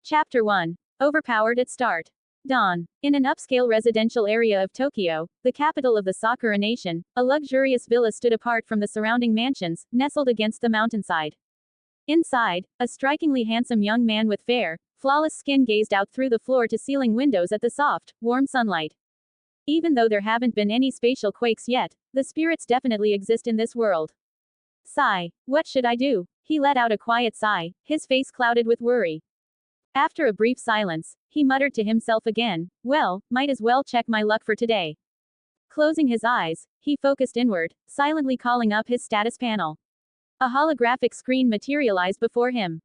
Chapter 1. Overpowered at start. Dawn. In an upscale residential area of Tokyo, the capital of the Sakura nation, a luxurious villa stood apart from the surrounding mansions, nestled against the mountainside. Inside, a strikingly handsome young man with fair, flawless skin gazed out through the floor-to-ceiling windows at the soft, warm sunlight. Even though there haven't been any spatial quakes yet, the spirits definitely exist in this world. Sigh. What should I do? He let out a quiet sigh, his face clouded with worry. After a brief silence, he muttered to himself again, well, might as well check my luck for today. Closing his eyes, he focused inward, silently calling up his status panel. A holographic screen materialized before him.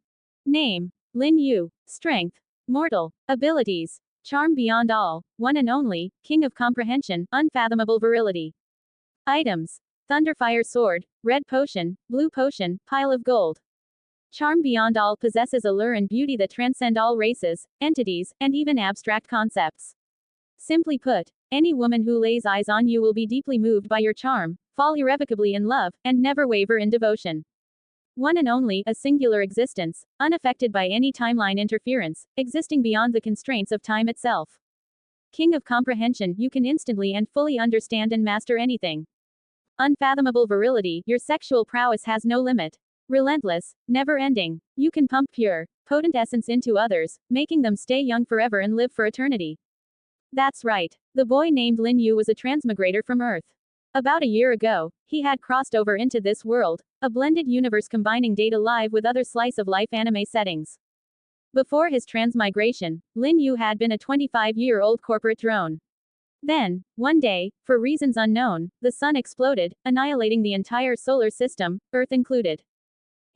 Name: Lin Yue. Strength: mortal. Abilities: charm beyond all, one and only, king of comprehension, unfathomable virility. Items: Thunderfire sword, red potion, blue potion, pile of gold. Charm beyond all possesses allure and beauty that transcend all races, entities, and even abstract concepts. Simply put, any woman who lays eyes on you will be deeply moved by your charm, fall irrevocably in love, and never waver in devotion. One and only, a singular existence, unaffected by any timeline interference, existing beyond the constraints of time itself. King of comprehension, you can instantly and fully understand and master anything. Unfathomable virility, your sexual prowess has no limit. Relentless, never-ending. You can pump pure, potent essence into others, making them stay young forever and live for eternity. That's right. The boy named Lin Yue was a transmigrator from Earth. About a year ago, he had crossed over into this world, a blended universe combining data live with other slice-of-life anime settings. Before his transmigration, Lin Yue had been a 25-year-old corporate drone. Then, one day, for reasons unknown, the sun exploded, annihilating the entire solar system, Earth included.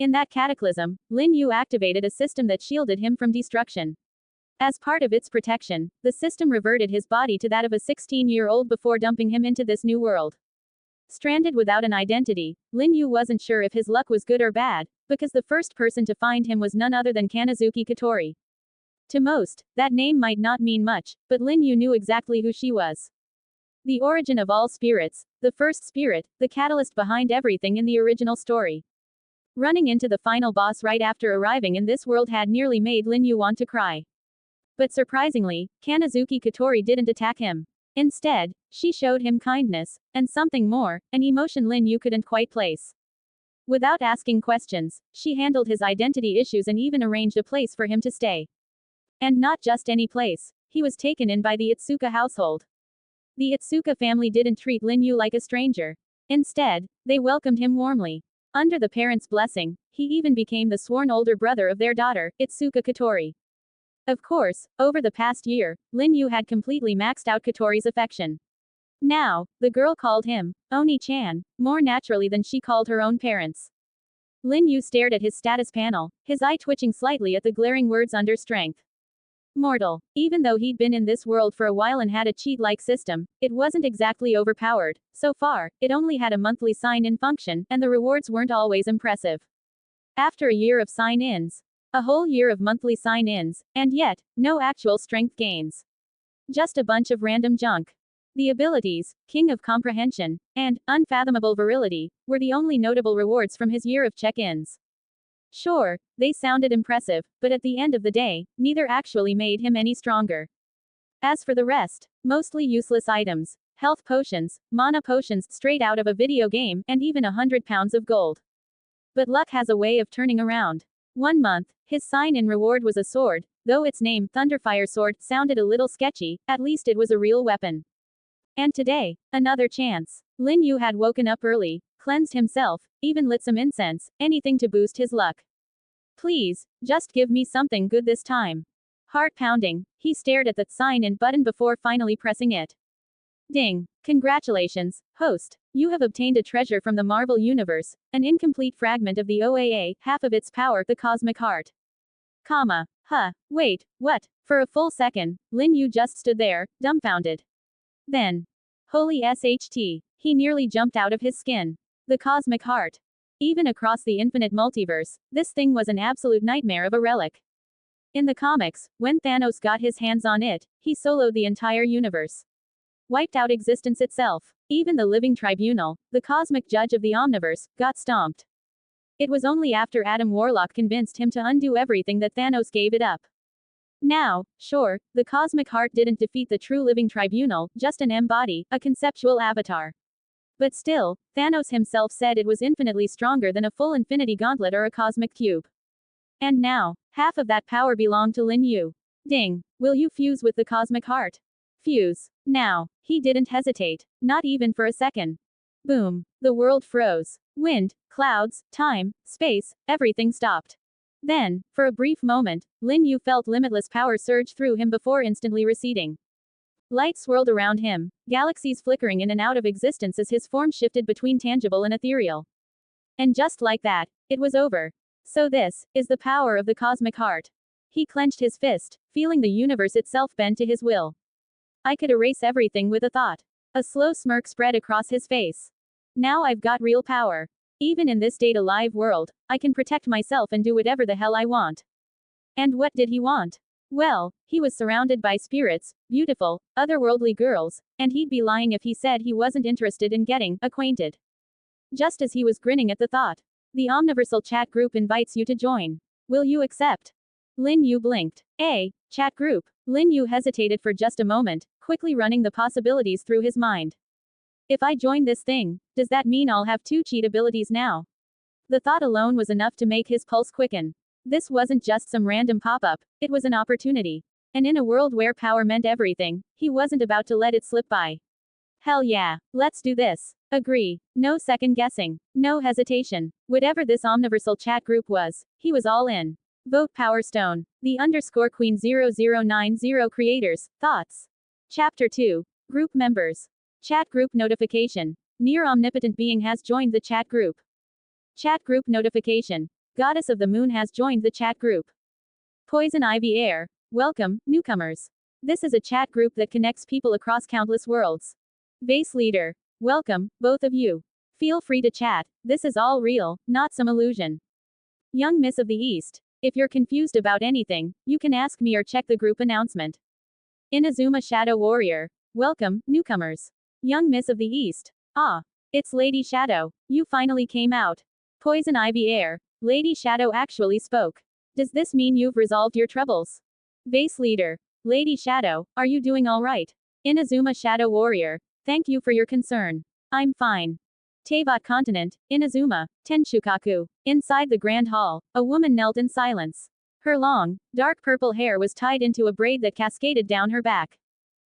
In that cataclysm, Lin Yue activated a system that shielded him from destruction. As part of its protection, the system reverted his body to that of a 16-year-old before dumping him into this new world. Stranded without an identity, Lin Yue wasn't sure if his luck was good or bad, because the first person to find him was none other than Kanazuki Katori. To most, that name might not mean much, but Lin Yue knew exactly who she was. The origin of all spirits, the first spirit, the catalyst behind everything in the original story. Running into the final boss right after arriving in this world had nearly made Lin Yue want to cry. But surprisingly, Kanazuki Katori didn't attack him. Instead, she showed him kindness, and something more, an emotion Lin Yue couldn't quite place. Without asking questions, she handled his identity issues and even arranged a place for him to stay. And not just any place. He was taken in by the Itsuka household. The Itsuka family didn't treat Lin Yue like a stranger. Instead, they welcomed him warmly. Under the parents' blessing, he even became the sworn older brother of their daughter, Itsuka Katori. Of course, over the past year, Lin Yue had completely maxed out Katori's affection. Now, the girl called him Oni-chan, more naturally than she called her own parents. Lin Yue stared at his status panel, his eye twitching slightly at the glaring words under strength. Mortal. Even though he'd been in this world for a while and had a cheat-like system, it wasn't exactly overpowered. So far, it only had a monthly sign-in function, and the rewards weren't always impressive. After a year of sign-ins, a whole year of monthly sign-ins, and yet, no actual strength gains. Just a bunch of random junk. The abilities, King of Comprehension, and Unfathomable Virility, were the only notable rewards from his year of check-ins. Sure, they sounded impressive, but at the end of the day, neither actually made him any stronger. As for the rest, mostly useless items, health potions, mana potions straight out of a video game, and even 100 pounds of gold. But luck has a way of turning around. 1 month, his sign-in reward was a sword, though its name, Thunderfire Sword, sounded a little sketchy, at least it was a real weapon. And today, another chance. Lin Yue had woken up early, cleansed himself, even lit some incense, anything to boost his luck. Please, just give me something good this time. Heart pounding, he stared at the sign-in button before finally pressing it. Ding. Congratulations, host. You have obtained a treasure from the Marvel Universe, an incomplete fragment of the OAA, half of its power, the Cosmic Heart. Comma. Wait, what? For a full second, Lin Yue just stood there, dumbfounded. Then. Holy SHT. He nearly jumped out of his skin. The Cosmic Heart. Even across the infinite multiverse, this thing was an absolute nightmare of a relic. In the comics, when Thanos got his hands on it, he soloed the entire universe. Wiped out existence itself. Even the living tribunal, the cosmic judge of the Omniverse, got stomped. It was only after Adam Warlock convinced him to undo everything that Thanos gave it up. Now, sure, the cosmic heart didn't defeat the true living tribunal, just an M-body, a conceptual avatar. But still, Thanos himself said it was infinitely stronger than a full infinity gauntlet or a cosmic cube. And now, half of that power belonged to Lin Yue. Ding. Will you fuse with the cosmic heart? Fuse. Now. He didn't hesitate. Not even for a second. Boom. The world froze. Wind, clouds, time, space, everything stopped. Then, for a brief moment, Lin Yue felt limitless power surge through him before instantly receding. Light swirled around him, galaxies flickering in and out of existence as his form shifted between tangible and ethereal. And just like that, it was over. So this is the power of the cosmic heart. He clenched his fist, feeling the universe itself bend to his will. I could erase everything with a thought. A slow smirk spread across his face. Now I've got real power. Even in this data-live world, I can protect myself and do whatever the hell I want. And what did he want? Well, he was surrounded by spirits, beautiful, otherworldly girls, and he'd be lying if he said he wasn't interested in getting acquainted. Just as he was grinning at the thought. The Omniversal chat group invites you to join. Will you accept? Lin Yue blinked. Chat group. Lin Yue hesitated for just a moment, quickly running the possibilities through his mind. If I join this thing, does that mean I'll have 2 cheat abilities now? The thought alone was enough to make his pulse quicken. This wasn't just some random pop-up, it was an opportunity. And in a world where power meant everything, he wasn't about to let it slip by. Hell yeah, let's do this. Agree. No second guessing. No hesitation. Whatever this Omniversal chat group was, he was all in. Vote Power Stone. The _Queen 0090 creators. Thoughts. Chapter 2. Group members. Chat group notification. Near omnipotent being has joined the chat group. Chat group notification. Goddess of the Moon has joined the chat group. Poison Ivy Air. Welcome, newcomers. This is a chat group that connects people across countless worlds. Base leader. Welcome, both of you. Feel free to chat, this is all real, not some illusion. Young Miss of the East. If you're confused about anything, you can ask me or check the group announcement. Inazuma Shadow Warrior. Welcome, newcomers. Young Miss of the East. Ah. It's Lady Shadow. You finally came out. Poison Ivy Air. Lady Shadow actually spoke. Does this mean you've resolved your troubles? Base leader. Lady Shadow, are you doing alright? Inazuma Shadow Warrior. Thank you for your concern. I'm fine. Teyvat Continent, Inazuma, Tenshukaku. Inside the Grand Hall, a woman knelt in silence. Her long, dark purple hair was tied into a braid that cascaded down her back.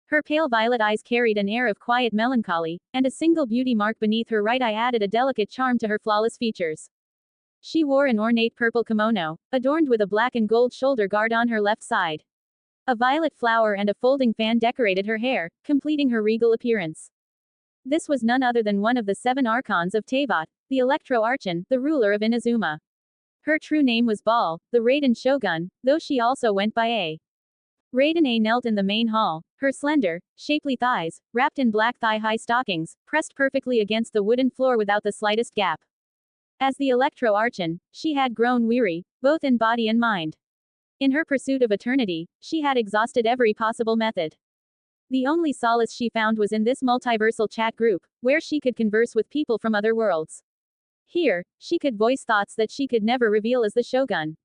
Her pale violet eyes carried an air of quiet melancholy, and a single beauty mark beneath her right eye added a delicate charm to her flawless features. She wore an ornate purple kimono, adorned with a black and gold shoulder guard on her left side. A violet flower and a folding fan decorated her hair, completing her regal appearance. This was none other than one of the 7 archons of Teyvat, the Electro Archon, the ruler of Inazuma. Her true name was Ball, the Raiden Shogun, though she also went by A. Raiden A knelt in the main hall, her slender, shapely thighs, wrapped in black thigh-high stockings, pressed perfectly against the wooden floor without the slightest gap. As the Electro Archon, she had grown weary, both in body and mind. In her pursuit of eternity, she had exhausted every possible method. The only solace she found was in this multiversal chat group, where she could converse with people from other worlds. Here, she could voice thoughts that she could never reveal as the Shogun.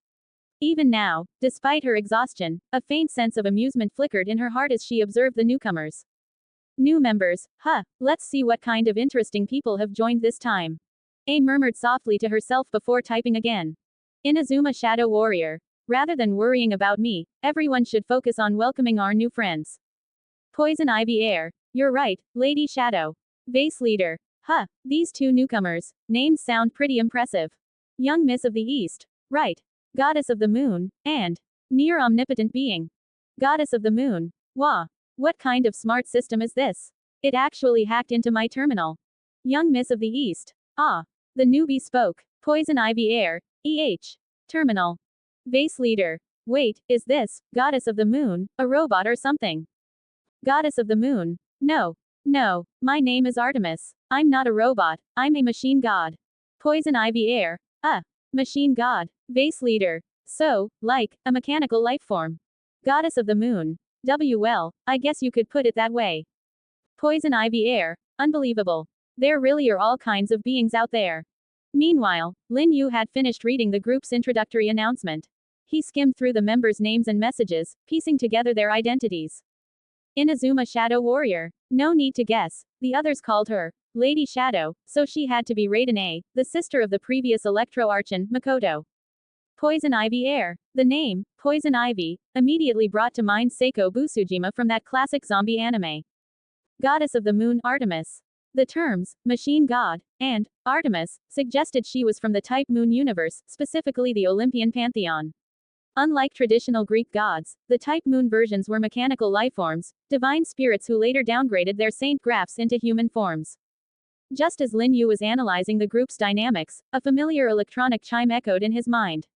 Even now, despite her exhaustion, a faint sense of amusement flickered in her heart as she observed the newcomers. New members, let's see what kind of interesting people have joined this time. A murmured softly to herself before typing again. Inazuma Shadow Warrior. Rather than worrying about me, everyone should focus on welcoming our new friends. Poison Ivy Air. You're right, Lady Shadow. Base leader. These 2 newcomers. Names sound pretty impressive. Young Miss of the East. Right. Goddess of the Moon, and near omnipotent being. Goddess of the Moon. Wah. What kind of smart system is this? It actually hacked into my terminal. Young Miss of the East. The newbie spoke. Poison Ivy Air. Terminal. Base leader. Wait, is this, Goddess of the Moon, a robot or something? Goddess of the Moon. No, my name is Artemis. I'm not a robot, I'm a machine god. Poison Ivy Air. Machine god. Base leader. So, like, a mechanical life form. Goddess of the Moon. Well, I guess you could put it that way. Poison Ivy Air. Unbelievable. There really are all kinds of beings out there. Meanwhile, Lin Yue had finished reading the group's introductory announcement. He skimmed through the members' names and messages, piecing together their identities. Inazuma Shadow Warrior. No need to guess. The others called her Lady Shadow, so she had to be Raiden, the sister of the previous Electro Archon, Makoto. Poison Ivy Air. The name, Poison Ivy, immediately brought to mind Seiko Busujima from that classic zombie anime. Goddess of the Moon, Artemis. The terms, Machine God, and Artemis, suggested she was from the type Moon universe, specifically the Olympian pantheon. Unlike traditional Greek gods, the type Moon versions were mechanical lifeforms, divine spirits who later downgraded their saint graphs into human forms. Just as Lin Yue was analyzing the group's dynamics, a familiar electronic chime echoed in his mind.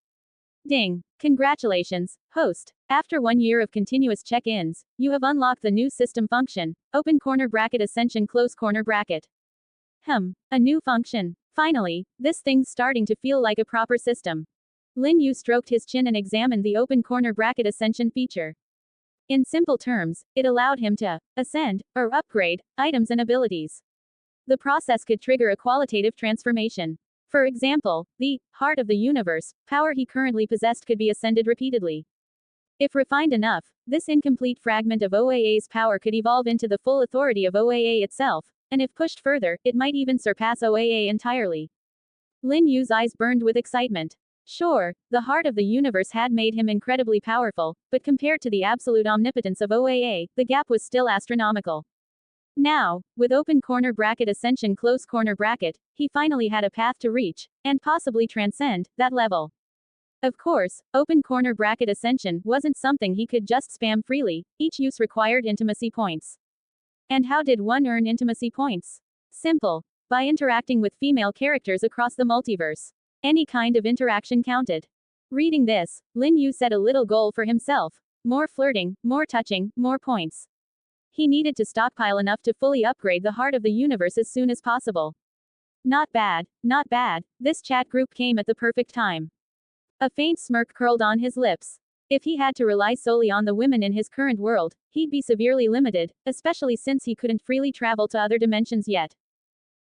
Ding! Congratulations, host. After 1 year of continuous check-ins, you have unlocked the new system function, open corner bracket ascension close corner bracket. A new function. Finally, this thing's starting to feel like a proper system. Lin Yue stroked his chin and examined the open corner bracket ascension feature. In simple terms, it allowed him to ascend, or upgrade, items and abilities. The process could trigger a qualitative transformation. For example, the heart of the universe power he currently possessed could be ascended repeatedly. If refined enough, this incomplete fragment of OAA's power could evolve into the full authority of OAA itself, and if pushed further, it might even surpass OAA entirely. Lin Yue's eyes burned with excitement. Sure, the heart of the universe had made him incredibly powerful, but compared to the absolute omnipotence of OAA, the gap was still astronomical. Now, with open corner bracket ascension close corner bracket, he finally had a path to reach, and possibly transcend, that level. Of course, open corner bracket ascension wasn't something he could just spam freely, each use required intimacy points. And how did one earn intimacy points? Simple. By interacting with female characters across the multiverse. Any kind of interaction counted. Reading this, Lin Yue set a little goal for himself. More flirting, more touching, more points. He needed to stockpile enough to fully upgrade the heart of the universe as soon as possible. Not bad, not bad. This chat group came at the perfect time. A faint smirk curled on his lips. If he had to rely solely on the women in his current world, he'd be severely limited, especially since he couldn't freely travel to other dimensions yet.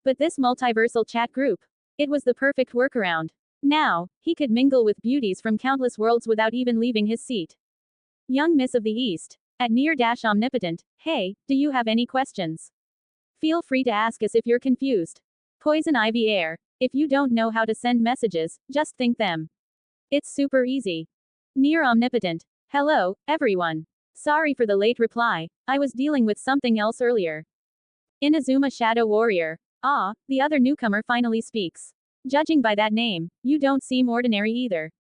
But this multiversal chat group, it was the perfect workaround. Now, he could mingle with beauties from countless worlds without even leaving his seat. Young Miss of the East. At near-omnipotent, hey, do you have any questions? Feel free to ask us if you're confused. Poison Ivy Air. If you don't know how to send messages, just think them. It's super easy. Near-omnipotent. Hello, everyone. Sorry for the late reply, I was dealing with something else earlier. Inazuma Shadow Warrior. Ah, the other newcomer finally speaks. Judging by that name, you don't seem ordinary either.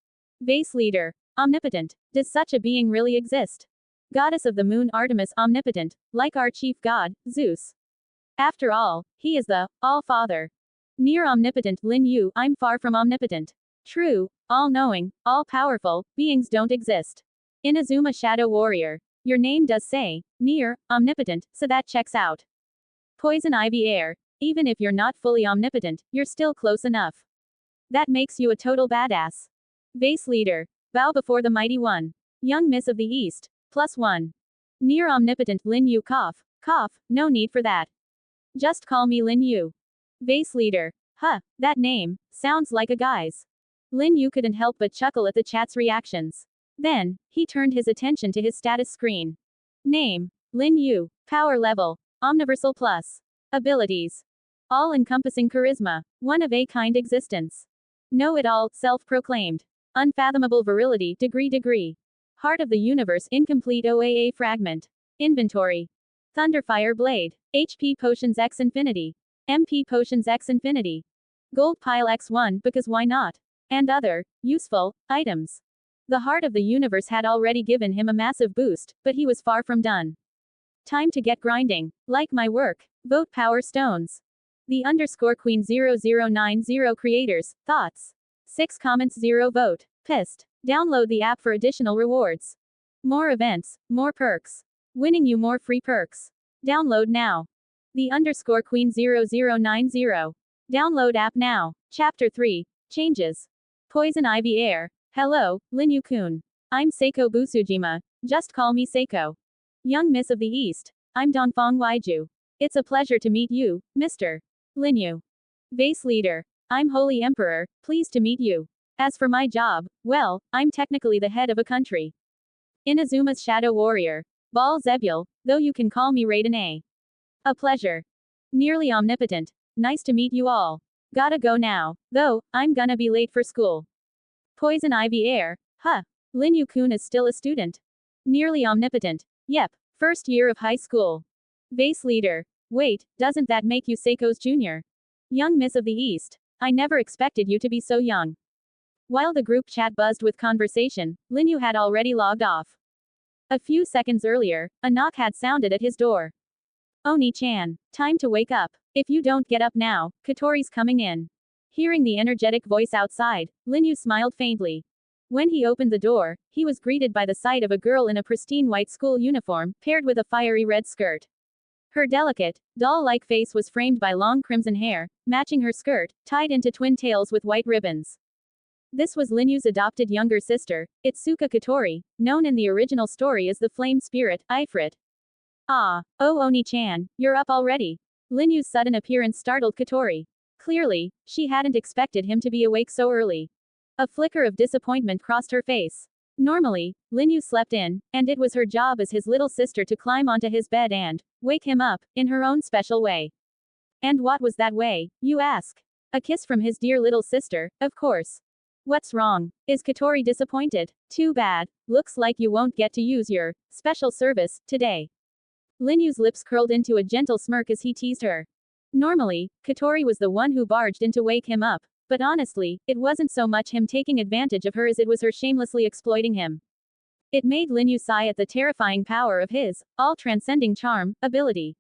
Vase Leader. Omnipotent. Does such a being really exist? Goddess of the Moon Artemis omnipotent, like our chief god, Zeus. After all, he is the All-Father. Near-omnipotent Lin Yue, I'm far from omnipotent. True, all-knowing, all-powerful, beings don't exist. Inazuma Shadow Warrior. Your name does say, near, omnipotent, so that checks out. Poison Ivy Air. Even if you're not fully omnipotent, you're still close enough. That makes you a total badass. Vase Leader. Bow before the Mighty One. Young Miss of the East. +1. Near-omnipotent Lin Yue cough. Cough, no need for that. Just call me Lin Yue. Vase Leader. Huh, that name, sounds like a guy's. Lin Yue couldn't help but chuckle at the chat's reactions. Then, he turned his attention to his status screen. Name, Lin Yue. Power level, Omniversal plus. Abilities. All-encompassing charisma, one-of-a-kind existence. Know-it-all, self-proclaimed. Unfathomable virility, degree. Heart of the universe, incomplete OAA fragment. Inventory. Thunderfire blade. HP potions X infinity. MP potions X infinity. Gold pile X1, because why not? And other, useful, items. The heart of the universe had already given him a massive boost, but he was far from done. Time to get grinding. Like my work. Vote power stones. The _Queen 0090 creators, thoughts. 6 comments 0 vote. Pissed. Download the app for additional rewards. More events, more perks. Winning you more free perks. Download now. The _Queen 0090. Download app now. Chapter 3. Changes. Poison Ivy Air. Hello, Lin Yue-kun. I'm Seiko Busujima. Just call me Seiko. Young Miss of the East. I'm Dongfang Waiju. It's a pleasure to meet you, Mr. Lin Yue. Vase Leader. I'm Holy Emperor, pleased to meet you. As for my job, well, I'm technically the head of a country. Inazuma's Shadow Warrior. Baal Zebul, though you can call me Raiden A. A pleasure. Nearly omnipotent. Nice to meet you all. Gotta go now, though, I'm gonna be late for school. Poison Ivy Air, huh. Lin Yue-kun is still a student. Nearly omnipotent. Yep. First year of high school. Vase leader. Wait, doesn't that make you Seiko's junior? Young Miss of the East. I never expected you to be so young. While the group chat buzzed with conversation, Lin Yue had already logged off. A few seconds earlier, a knock had sounded at his door. Oni-chan, time to wake up. If you don't get up now, Katori's coming in. Hearing the energetic voice outside, Lin Yue smiled faintly. When he opened the door, he was greeted by the sight of a girl in a pristine white school uniform, paired with a fiery red skirt. Her delicate, doll-like face was framed by long crimson hair, matching her skirt, tied into twin tails with white ribbons. This was Lin Yue's adopted younger sister, Itsuka Katori, known in the original story as the Flame Spirit, Ifrit. Ah, oh Oni-chan, you're up already. Lin Yue's sudden appearance startled Katori. Clearly, she hadn't expected him to be awake so early. A flicker of disappointment crossed her face. Normally, Lin Yue slept in, and it was her job as his little sister to climb onto his bed and wake him up, in her own special way. And what was that way, you ask? A kiss from his dear little sister, of course. What's wrong? Is Katori disappointed? Too bad. Looks like you won't get to use your special service today. Lin Yue's lips curled into a gentle smirk as he teased her. Normally, Katori was the one who barged in to wake him up, but honestly, it wasn't so much him taking advantage of her as it was her shamelessly exploiting him. It made Lin Yue sigh at the terrifying power of his all-transcending charm ability.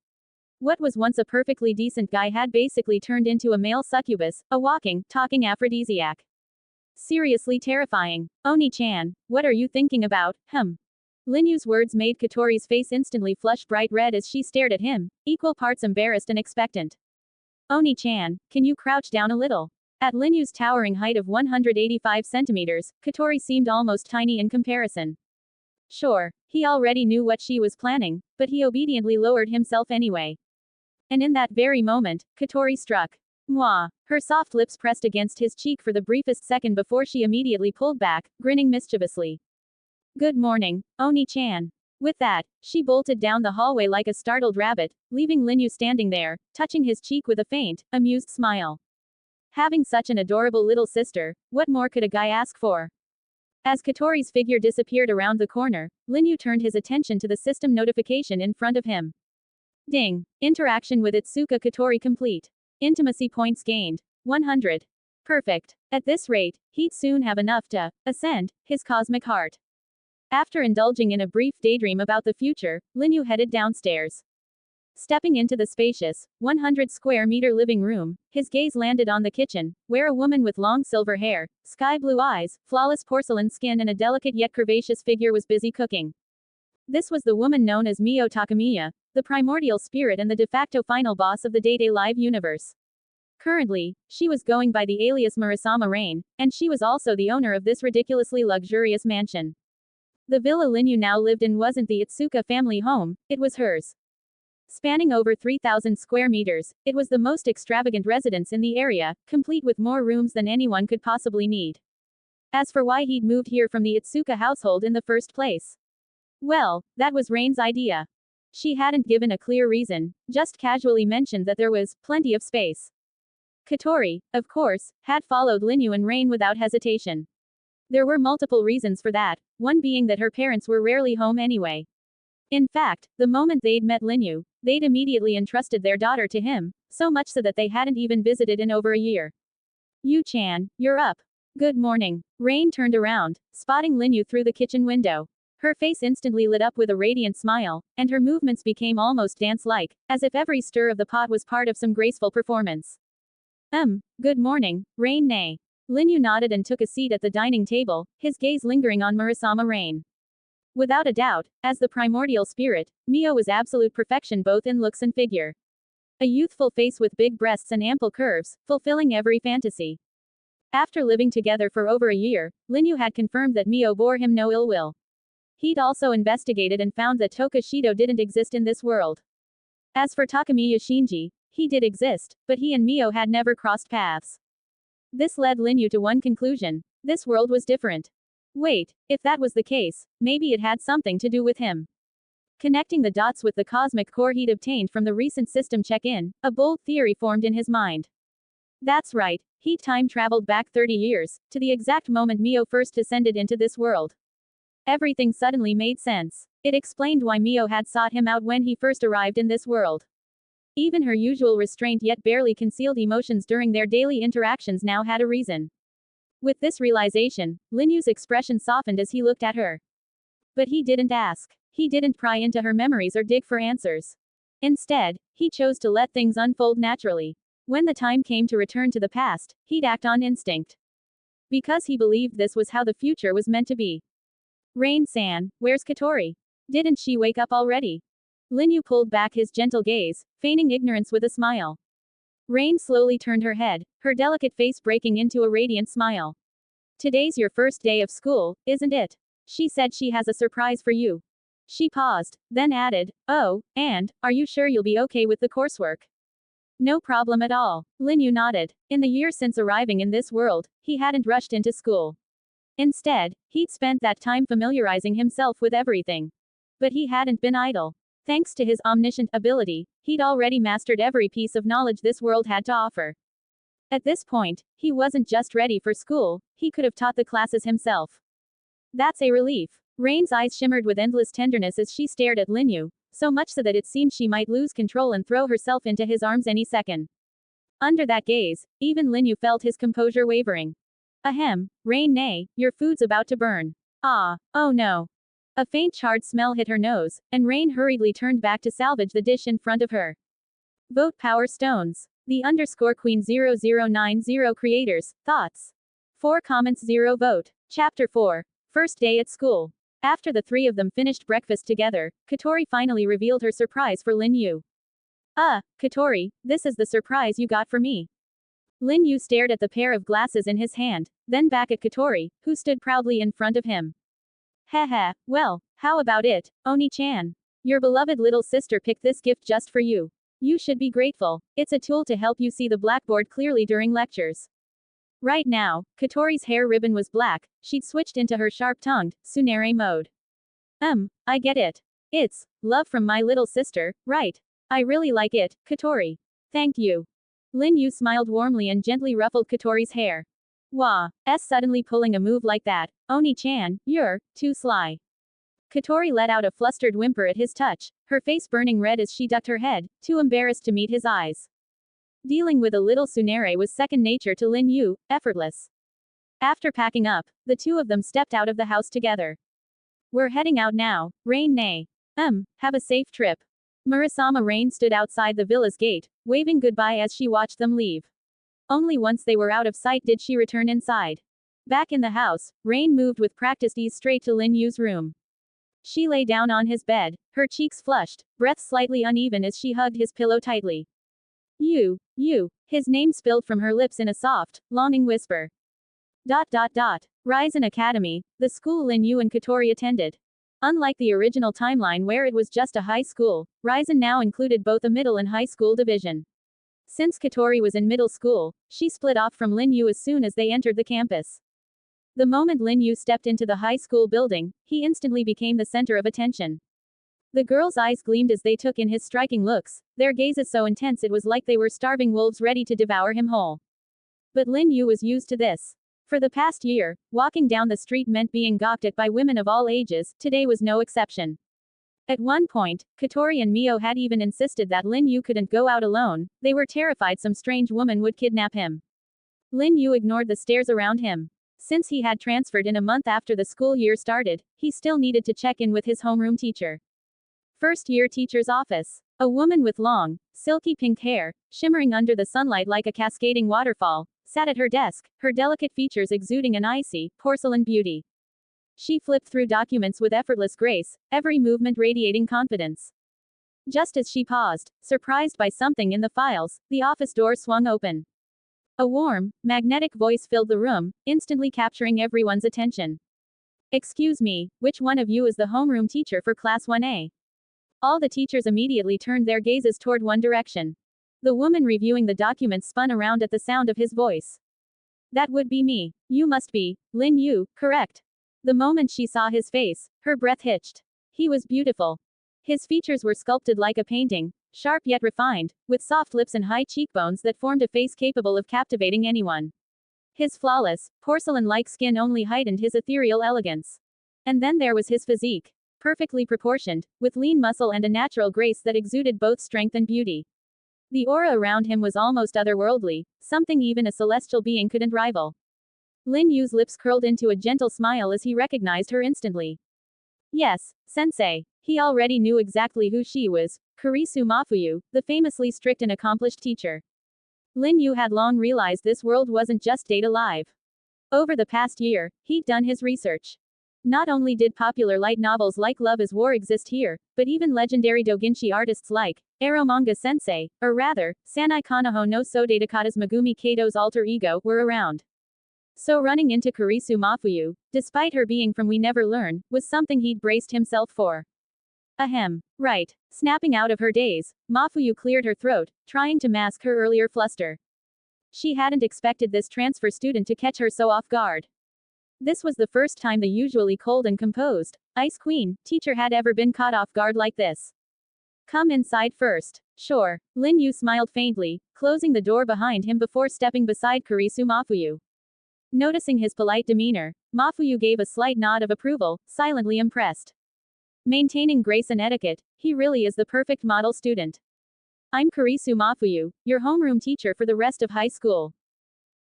What was once a perfectly decent guy had basically turned into a male succubus, a walking, talking aphrodisiac. Seriously terrifying. Oni-chan, what are you thinking about, Lin Yue's words made Katori's face instantly flush bright red as she stared at him, equal parts embarrassed and expectant. Oni-chan, can you crouch down a little? At Lin Yue's towering height of 185 centimeters, Katori seemed almost tiny in comparison. Sure, he already knew what she was planning, but he obediently lowered himself anyway. And in that very moment, Katori struck. Mwah. Her soft lips pressed against his cheek for the briefest second before she immediately pulled back, grinning mischievously. Good morning, Oni-chan. With that, she bolted down the hallway like a startled rabbit, leaving Lin Yue standing there, touching his cheek with a faint, amused smile. Having such an adorable little sister, what more could a guy ask for? As Katori's figure disappeared around the corner, Lin Yue turned his attention to the system notification in front of him. Ding. Interaction with Itsuka Katori complete. Intimacy points gained. 100. Perfect. At this rate, he'd soon have enough to ascend his cosmic heart. After indulging in a brief daydream about the future, Lin Yue headed downstairs. Stepping into the spacious, 100-square-meter living room, his gaze landed on the kitchen, where a woman with long silver hair, sky-blue eyes, flawless porcelain skin and a delicate yet curvaceous figure was busy cooking. This was the woman known as Mio Takamiya, the primordial spirit and the de facto final boss of the Day-Day Live universe. Currently, she was going by the alias Murasama Rain, and she was also the owner of this ridiculously luxurious mansion. The villa Lin Yue now lived in wasn't the Itsuka family home, it was hers. Spanning over 3,000 square meters, it was the most extravagant residence in the area, complete with more rooms than anyone could possibly need. As for why he'd moved here from the Itsuka household in the first place, well, that was Rain's idea. She hadn't given a clear reason, just casually mentioned that there was plenty of space. Katori, of course, had followed Lin Yue and Rain without hesitation. There were multiple reasons for that, one being that her parents were rarely home anyway. In fact, the moment they'd met Lin Yue, they'd immediately entrusted their daughter to him, so much so that they hadn't even visited in over a year. Yu-chan, you're up. Good morning. Rain turned around, spotting Lin Yue through the kitchen window. Her face instantly lit up with a radiant smile, and her movements became almost dance-like, as if every stir of the pot was part of some graceful performance. Good morning, Rain Nay. Lin Yue nodded and took a seat at the dining table, his gaze lingering on Murasama Rain. Without a doubt, as the primordial spirit, Mio was absolute perfection both in looks and figure. A youthful face with big breasts and ample curves, fulfilling every fantasy. After living together for over a year, Lin Yue had confirmed that Mio bore him no ill will. He'd also investigated and found that Toka Shido didn't exist in this world. As for Takamiya Shinji, he did exist, but he and Mio had never crossed paths. This led Lin Yue to one conclusion: This world was different. Wait, if that was the case, maybe it had something to do with him. Connecting the dots with the cosmic core he'd obtained from the recent system check-in, a bold theory formed in his mind. That's right, he'd time traveled back 30 years, to the exact moment Mio first descended into this world. Everything suddenly made sense. It explained why Mio had sought him out when he first arrived in this world. Even her usual restrained yet barely concealed emotions during their daily interactions now had a reason. With this realization, Lin Yue's expression softened as he looked at her. But he didn't ask. He didn't pry into her memories or dig for answers. Instead, he chose to let things unfold naturally. When the time came to return to the past, he'd act on instinct. Because he believed this was how the future was meant to be. Rain-san, where's Katori? Didn't she wake up already? Lin Yue pulled back his gentle gaze, feigning ignorance with a smile. Rain slowly turned her head, her delicate face breaking into a radiant smile. Today's your first day of school, isn't it? She said she has a surprise for you. She paused, then added, oh, and, are you sure you'll be okay with the coursework? No problem at all. Lin Yue nodded. In the years since arriving in this world, he hadn't rushed into school. Instead, he'd spent that time familiarizing himself with everything. But he hadn't been idle. Thanks to his omniscient ability, he'd already mastered every piece of knowledge this world had to offer. At this point, he wasn't just ready for school, he could have taught the classes himself. That's a relief. Rain's eyes shimmered with endless tenderness as she stared at Lin Yue, so much so that it seemed she might lose control and throw herself into his arms any second. Under that gaze, even Lin Yue felt his composure wavering. Ahem, Rain-nay, your food's about to burn. Ah, oh no. A faint charred smell hit her nose, and Rain hurriedly turned back to salvage the dish in front of her. Vote Power Stones. The _Queen 0090 creators, thoughts. 4 comments 0 vote. Chapter 4. First day at school. After the three of them finished breakfast together, Katori finally revealed her surprise for Lin Yue. Katori, this is the surprise you got for me. Lin Yue stared at the pair of glasses in his hand, then back at Katori, who stood proudly in front of him. Heh, well, how about it, Oni-chan? Your beloved little sister picked this gift just for you. You should be grateful. It's a tool to help you see the blackboard clearly during lectures. Right now, Katori's hair ribbon was black, she'd switched into her sharp-tongued, tsundere mode. I get it. It's love from my little sister, right? I really like it, Katori. Thank you. Lin Yue smiled warmly and gently ruffled Katori's hair. Wah, suddenly pulling a move like that, Oni-chan, you're too sly. Katori let out a flustered whimper at his touch, her face burning red as she ducked her head, too embarrassed to meet his eyes. Dealing with a little tsundere was second nature to Lin Yue, effortless. After packing up, the two of them stepped out of the house together. We're heading out now, Rain-nay. Have a safe trip. Murasama Rain stood outside the villa's gate, waving goodbye as she watched them leave. Only once they were out of sight did she return inside. Back in the house, Rain moved with practiced ease straight to Lin Yue's room. She lay down on his bed, her cheeks flushed, breath slightly uneven as she hugged his pillow tightly. You, his name spilled from her lips in a soft, longing whisper. Risen Academy, the school Lin Yue and Katori attended. Unlike the original timeline where it was just a high school, Risen now included both a middle and high school division. Since Katori was in middle school, she split off from Lin Yue as soon as they entered the campus. The moment Lin Yue stepped into the high school building, he instantly became the center of attention. The girls' eyes gleamed as they took in his striking looks, their gazes so intense it was like they were starving wolves ready to devour him whole. But Lin Yue was used to this. For the past year, walking down the street meant being gawked at by women of all ages, today was no exception. At one point, Katori and Mio had even insisted that Lin Yue couldn't go out alone, they were terrified some strange woman would kidnap him. Lin Yue ignored the stares around him. Since he had transferred in a month after the school year started, he still needed to check in with his homeroom teacher. First-year teacher's office. A woman with long, silky pink hair, shimmering under the sunlight like a cascading waterfall, sat at her desk, her delicate features exuding an icy, porcelain beauty. She flipped through documents with effortless grace, every movement radiating confidence. Just as she paused, surprised by something in the files, the office door swung open. A warm, magnetic voice filled the room, instantly capturing everyone's attention. Excuse me, which one of you is the homeroom teacher for Class 1A? All the teachers immediately turned their gazes toward one direction. The woman reviewing the documents spun around at the sound of his voice. That would be me. You must be Lin Yue, correct? The moment she saw his face, her breath hitched. He was beautiful. His features were sculpted like a painting, sharp yet refined, with soft lips and high cheekbones that formed a face capable of captivating anyone. His flawless, porcelain-like skin only heightened his ethereal elegance. And then there was his physique. Perfectly proportioned, with lean muscle and a natural grace that exuded both strength and beauty. The aura around him was almost otherworldly, something even a celestial being couldn't rival. Lin Yu's lips curled into a gentle smile as he recognized her instantly. Yes, sensei. He already knew exactly who she was, Kurisu Mafuyu, the famously strict and accomplished teacher. Lin Yue had long realized this world wasn't just Data Live. Over the past year, he'd done his research. Not only did popular light novels like Love is War exist here, but even legendary doujinshi artists like Eromanga Sensei, or rather, Sanai Kanaho no Sodatakata's Megumi Kato's alter ego, were around. So running into Kurisu Mafuyu, despite her being from We Never Learn, was something he'd braced himself for. Ahem. Right. Snapping out of her daze, Mafuyu cleared her throat, trying to mask her earlier fluster. She hadn't expected this transfer student to catch her so off guard. This was the first time the usually cold and composed Ice Queen teacher had ever been caught off guard like this. Come inside first. Sure. Lin Yue smiled faintly, closing the door behind him before stepping beside Kurisu Mafuyu. Noticing his polite demeanor, Mafuyu gave a slight nod of approval, silently impressed. Maintaining grace and etiquette, he really is the perfect model student. I'm Kurisu Mafuyu, your homeroom teacher for the rest of high school.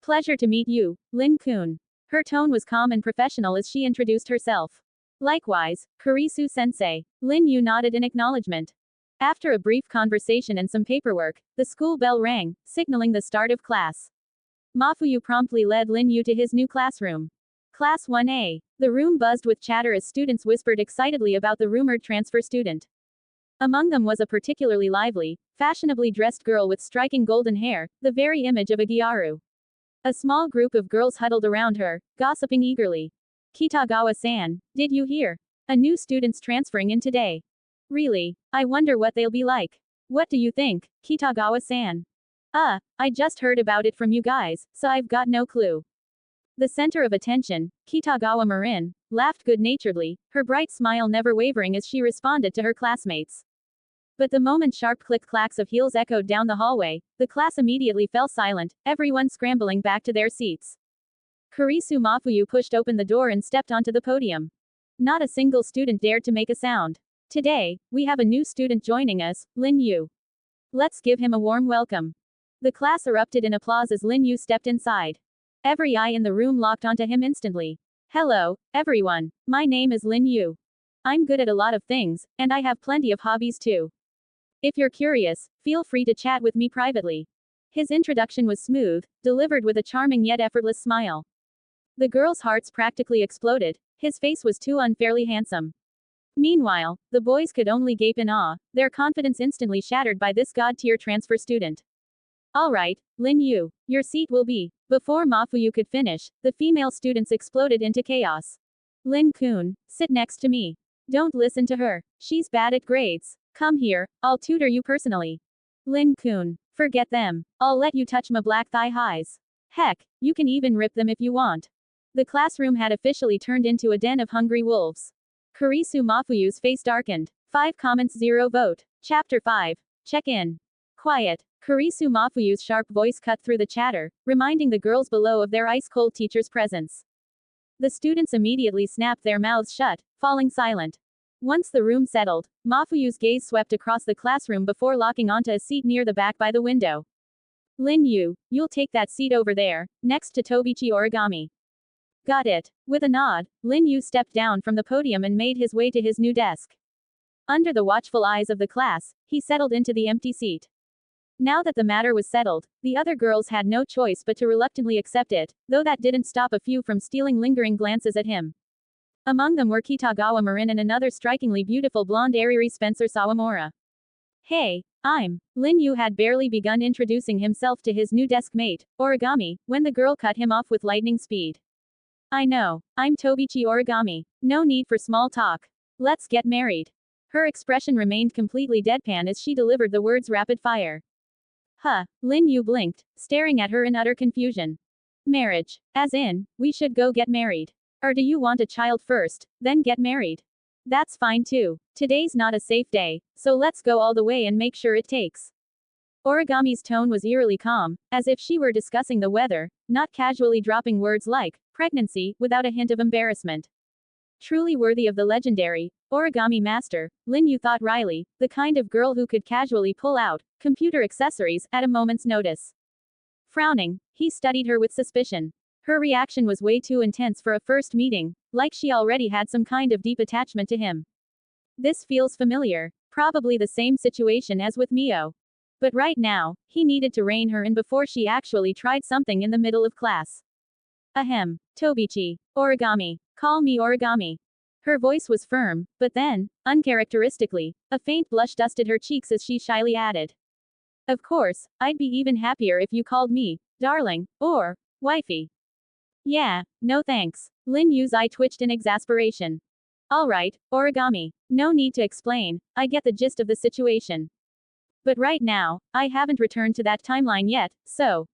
Pleasure to meet you, Lin-kun. Her tone was calm and professional as she introduced herself. Likewise, Kurisu sensei. Lin Yue nodded in acknowledgement. After a brief conversation and some paperwork, the school bell rang, signaling the start of class. Mafuyu promptly led Lin Yue to his new classroom. Class 1A. The room buzzed with chatter as students whispered excitedly about the rumored transfer student. Among them was a particularly lively, fashionably dressed girl with striking golden hair, the very image of a gyaru. A small group of girls huddled around her, gossiping eagerly. Kitagawa-san, did you hear? A new student's transferring in today. Really? I wonder what they'll be like. What do you think, Kitagawa-san? I just heard about it from you guys, so I've got no clue. The center of attention, Kitagawa Marin, laughed good-naturedly, her bright smile never wavering as she responded to her classmates. But the moment sharp click-clacks of heels echoed down the hallway, the class immediately fell silent, everyone scrambling back to their seats. Kurisu Mafuyu pushed open the door and stepped onto the podium. Not a single student dared to make a sound. Today, we have a new student joining us, Lin Yue. Let's give him a warm welcome. The class erupted in applause as Lin Yue stepped inside. Every eye in the room locked onto him instantly. Hello, everyone. My name is Lin Yue. I'm good at a lot of things, and I have plenty of hobbies too. If you're curious, feel free to chat with me privately. His introduction was smooth, delivered with a charming yet effortless smile. The girls' hearts practically exploded. His face was too unfairly handsome. Meanwhile, the boys could only gape in awe, their confidence instantly shattered by this god-tier transfer student. Alright, Lin Yue, your seat will be. Before Mafuyu could finish, the female students exploded into chaos. Lin-kun, sit next to me. Don't listen to her. She's bad at grades. Come here, I'll tutor you personally. Lin-kun, forget them. I'll let you touch my black thigh highs. Heck, you can even rip them if you want. The classroom had officially turned into a den of hungry wolves. Kurisu Mafuyu's face darkened. 5 comments 0 vote. Chapter 5. Check-in. Quiet. Kurisu Mafuyu's sharp voice cut through the chatter, reminding the girls below of their ice-cold teacher's presence. The students immediately snapped their mouths shut, falling silent. Once the room settled, Mafuyu's gaze swept across the classroom before locking onto a seat near the back by the window. Lin Yue, you'll take that seat over there, next to Tobichi Origami. Got it. With a nod, Lin Yue stepped down from the podium and made his way to his new desk. Under the watchful eyes of the class, he settled into the empty seat. Now that the matter was settled, the other girls had no choice but to reluctantly accept it, though that didn't stop a few from stealing lingering glances at him. Among them were Kitagawa Marin and another strikingly beautiful blonde Ariri Spencer Sawamura. Hey, I'm. Lin Yue had barely begun introducing himself to his new desk mate, Origami, when the girl cut him off with lightning speed. I know. I'm Tobichi Origami. No need for small talk. Let's get married. Her expression remained completely deadpan as she delivered the words rapid fire. Huh. Lin Yue blinked, staring at her in utter confusion. Marriage. As in, we should go get married. Or do you want a child first, then get married? That's fine too. Today's not a safe day, so let's go all the way and make sure it takes. Origami's tone was eerily calm, as if she were discussing the weather, not casually dropping words like pregnancy without a hint of embarrassment. Truly worthy of the legendary origami master, Lin Yue thought wryly, the kind of girl who could casually pull out computer accessories at a moment's notice. Frowning, he studied her with suspicion. Her reaction was way too intense for a first meeting, like she already had some kind of deep attachment to him. This feels familiar, probably the same situation as with Mio. But right now, he needed to rein her in before she actually tried something in the middle of class. Ahem. Tobichi. Origami. Call me Origami. Her voice was firm, but then, uncharacteristically, a faint blush dusted her cheeks as she shyly added. Of course, I'd be even happier if you called me darling, or wifey. Yeah, no thanks. Lin Yu's eye twitched in exasperation. Alright, Origami. No need to explain, I get the gist of the situation. But right now, I haven't returned to that timeline yet, so.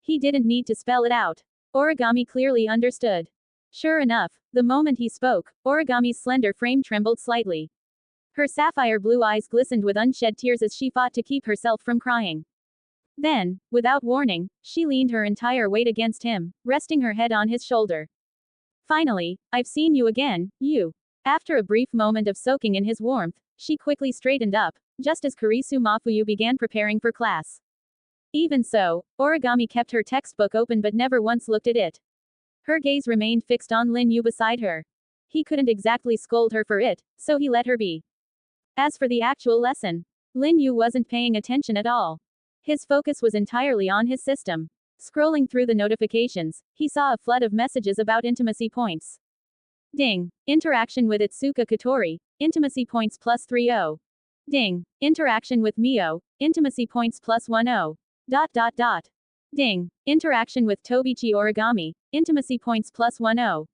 He didn't need to spell it out. Origami clearly understood. Sure enough, the moment he spoke, Origami's slender frame trembled slightly. Her sapphire blue eyes glistened with unshed tears as she fought to keep herself from crying. Then, without warning, she leaned her entire weight against him, resting her head on his shoulder. Finally, I've seen you again, you. After a brief moment of soaking in his warmth, she quickly straightened up, just as Kurisu Mafuyu began preparing for class. Even so, Origami kept her textbook open but never once looked at it. Her gaze remained fixed on Lin Yue beside her. He couldn't exactly scold her for it, so he let her be. As for the actual lesson, Lin Yue wasn't paying attention at all. His focus was entirely on his system. Scrolling through the notifications, he saw a flood of messages about intimacy points. Ding. Interaction with Itsuka Katori, intimacy points plus 30. Ding. Interaction with Mio, intimacy points plus 10. Ding. Interaction with Tobichi Origami, intimacy points plus 10.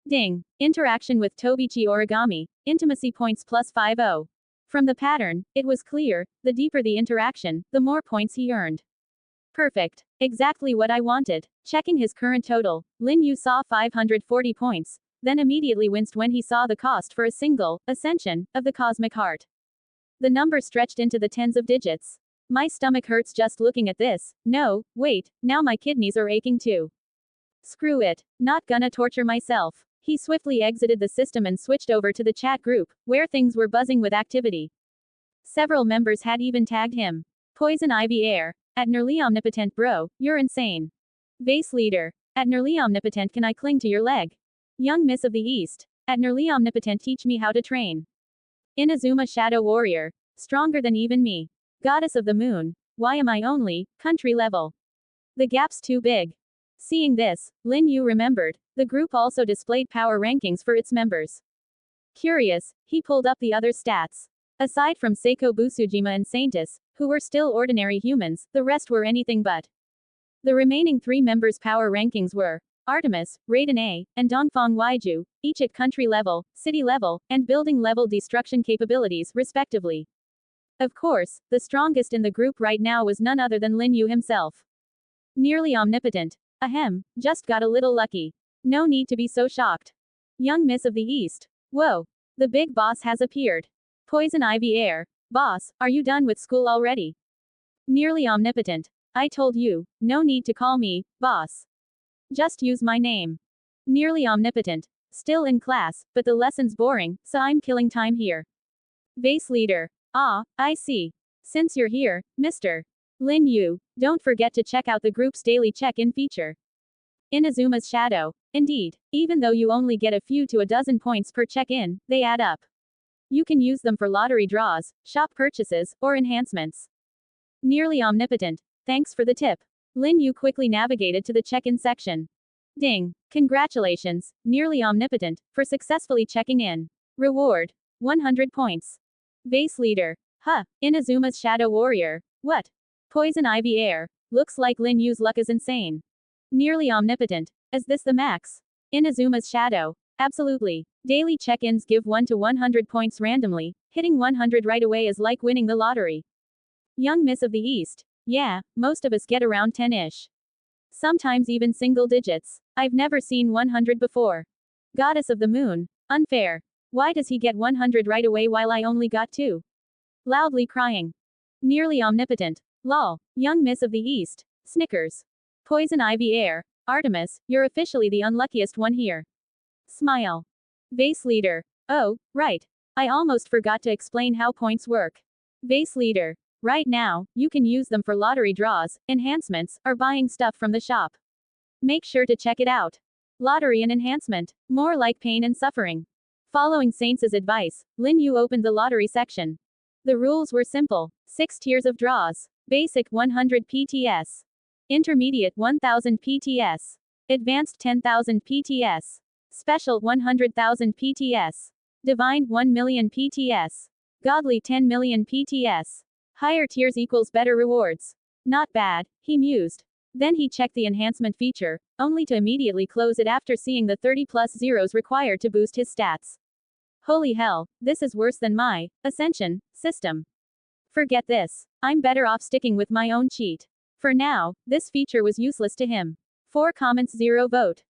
Ding. Interaction with Tobichi Origami, intimacy points plus 50. From the pattern, it was clear, the deeper the interaction, the more points he earned. Perfect. Exactly what I wanted. Checking his current total, Lin Yue saw 540 points, then immediately winced when he saw the cost for a single ascension of the cosmic heart. The number stretched into the tens of digits. My stomach hurts just looking at this. No, wait, now my kidneys are aching too. Screw it. Not gonna torture myself. He swiftly exited the system and switched over to the chat group, where things were buzzing with activity. Several members had even tagged him. Poison Ivy Air. At Nearly Omnipotent bro, you're insane. Vase Leader. At Nearly Omnipotent can I cling to your leg? Young Miss of the East. At Nearly Omnipotent teach me how to train. Inazuma Shadow Warrior. Stronger than even me. Goddess of the Moon. Why am I only country level? The gap's too big. Seeing this, Lin Yue remembered, the group also displayed power rankings for its members. Curious, he pulled up the other stats. Aside from Seiko Busujima and Saintis, who were still ordinary humans, the rest were anything but. The remaining 3 members' power rankings were Artemis, Raiden A, and Dongfang Waiju, each at country level, city level, and building level destruction capabilities, respectively. Of course, the strongest in the group right now was none other than Lin Yue himself. Nearly omnipotent. Ahem, just got a little lucky. No need to be so shocked. Young Miss of the East. Whoa. The big boss has appeared. Poison Ivy Air. Boss, are you done with school already? Nearly omnipotent. I told you, no need to call me boss. Just use my name. Nearly omnipotent. Still in class, but the lesson's boring, so I'm killing time here. Vase Leader. Ah, I see. Since you're here, Mr. Lin Yue, don't forget to check out the group's daily check-in feature. Inazuma's Shadow. Indeed, even though you only get a few to a dozen points per check-in, they add up. You can use them for lottery draws, shop purchases, or enhancements. Nearly omnipotent. Thanks for the tip. Lin Yue quickly navigated to the check-in section. Ding. Congratulations, Nearly Omnipotent, for successfully checking in. Reward. 100 points. Vase Leader. Huh. Inazuma's Shadow Warrior. What? Poison Ivy Air. Looks like Lin Yu's luck is insane. Nearly Omnipotent. Is this the max? Inazuma's Shadow. Absolutely. Daily check-ins give 1 to 100 points randomly. Hitting 100 right away is like winning the lottery. Young Miss of the East. Yeah, most of us get around 10-ish. Sometimes even single digits. I've never seen 100 before. Goddess of the moon. Unfair. Why does he get 100 right away while I only got 2? Loudly crying. Nearly omnipotent. Lol. Young Miss of the East. Snickers. Poison Ivy Air. Artemis, you're officially the unluckiest one here. Smile. Vase Leader. Oh, right. I almost forgot to explain how points work. Vase Leader. Right now, you can use them for lottery draws, enhancements, or buying stuff from the shop. Make sure to check it out. Lottery and enhancement. More like pain and suffering. Following Saints' advice, Lin Yue opened the lottery section. The rules were simple. 6 tiers of draws. Basic 100 PTS. Intermediate 1000 PTS. Advanced 10,000 PTS. Special 100,000 PTS. Divine 1 million PTS. Godly 10 million PTS. Higher tiers equals better rewards. Not bad, he mused. Then he checked the enhancement feature, only to immediately close it after seeing the 30 plus zeros required to boost his stats. Holy hell, this is worse than my Ascension system. Forget this. I'm better off sticking with my own cheat. For now, this feature was useless to him. 4 comments 0 vote.